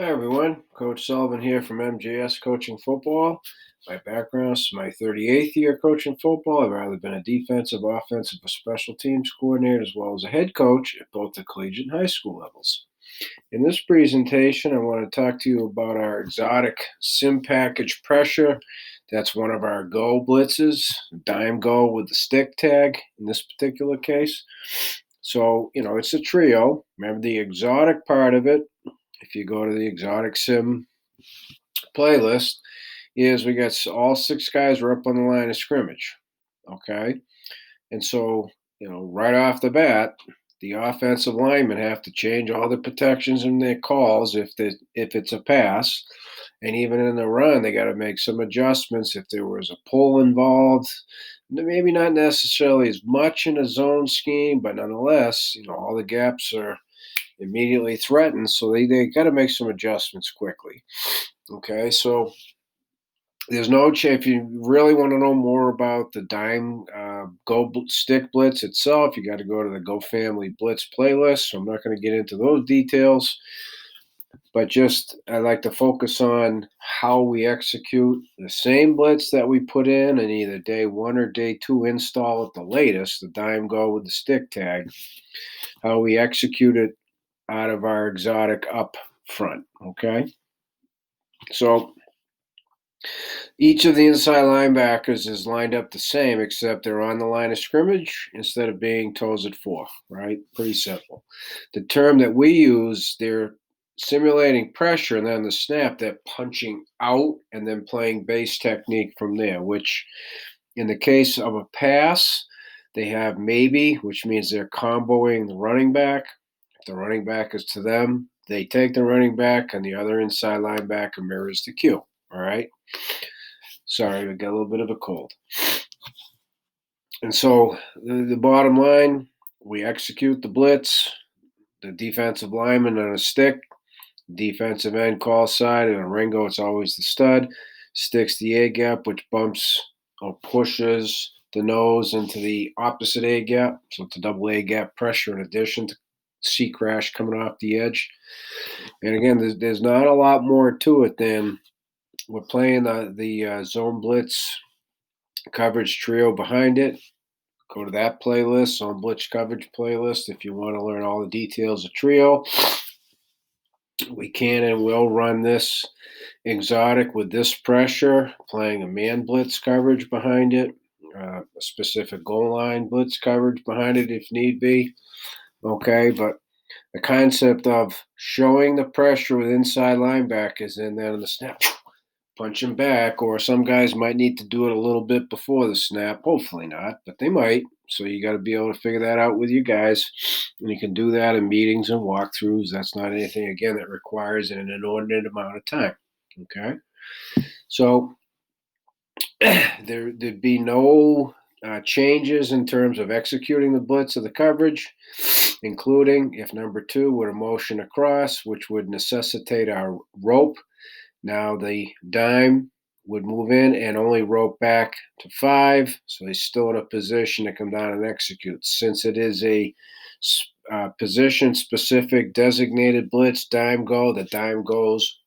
Hi everyone, Coach Sullivan here from MJS Coaching Football. My background is my 38th year coaching football. I've either been a defensive, offensive, or special teams coordinator, as well as a head coach at both the collegiate and high school levels. In this presentation, I want to talk to you about our exotic sim package pressure. That's one of our go blitzes, dime go with the stick tag in this particular case. So, it's a trio. Remember the exotic part of it. If you go to the exotic sim playlist, is we got all six guys are up on the line of scrimmage. Okay. And so, right off the bat, the offensive linemen have to change all the protections in their calls if it's a pass. And even in the run, they got to make some adjustments if there was a pull involved. Maybe not necessarily as much in a zone scheme, but nonetheless, all the gaps are immediately threatened. So they got to make some adjustments quickly. Okay, so there's no chance. If you really want to know more about the dime stick blitz itself, you got to go to the Go Family Blitz playlist. So I'm not going to get into those details, but just I like to focus on how we execute the same blitz that we put in either day one or day two install at the latest, the dime go with the stick tag, how we execute it out of our exotic up front. Okay. So each of the inside linebackers is lined up the same, except they're on the line of scrimmage instead of being toes at four, right? Pretty simple. The term that we use, they're simulating pressure, and then the snap, they're punching out and then playing base technique from there, which in the case of a pass, they have maybe, which means they're comboing the running back. If the running back is to them, they take the running back, and the other inside linebacker mirrors the cue. All right. Sorry, I got a little bit of a cold. And so the bottom line, we execute the blitz, the defensive lineman on a stick, defensive end call side, and a Ringo, it's always the stud, sticks the A gap, which bumps or pushes the nose into the opposite A gap. So it's a double A gap pressure in addition to C crash coming off the edge. And again, there's not a lot more to it than we're playing the zone blitz coverage trio behind it. Go to that playlist, on Blitz coverage playlist, if you want to learn all the details of trio. We can and will run this exotic with this pressure, playing a man blitz coverage behind it, a specific goal line blitz coverage behind it if need be. Okay, but the concept of showing the pressure with inside linebackers and then on the snap, punch him back, or some guys might need to do it a little bit before the snap. Hopefully not, but they might. So you got to be able to figure that out with you guys. And you can do that in meetings and walkthroughs. That's not anything, again, that requires an inordinate amount of time. Okay. So there'd be no changes in terms of executing the blitz of the coverage, including if number two were to motion across, which would necessitate our rope. Now the dime would move in and only rope back to 5, so he's still in a position to come down and execute. Since it is a position-specific designated blitz dime go, the dime goes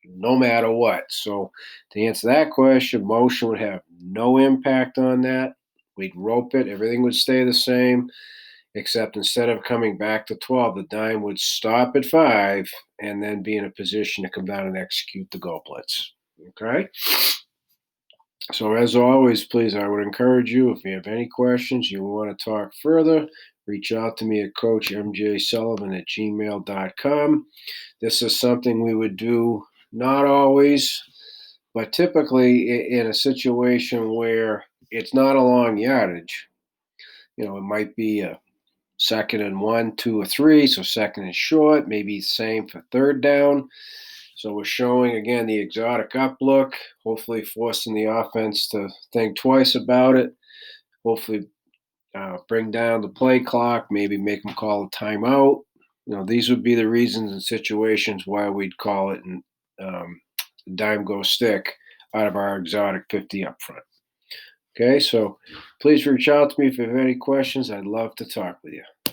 no matter what. So to answer that question, motion would have no impact on that. We'd rope it. Everything would stay the same, except instead of coming back to 12, the dime would stop at 5 and then be in a position to come down and execute the go blitz. Okay? So as always, please, I would encourage you, if you have any questions, you want to talk further, reach out to me at coachmjsullivan@gmail.com. This is something we would do not always, but typically in a situation where it's not a long yardage. It might be a second and 1, 2, or 3. So second and short, maybe same for third down. So we're showing, again, the exotic up look, hopefully forcing the offense to think twice about it, hopefully bring down the play clock, maybe make them call a timeout. These would be the reasons and situations why we'd call it dime go stick out of our exotic 50 up front. Okay, so please reach out to me if you have any questions. I'd love to talk with you.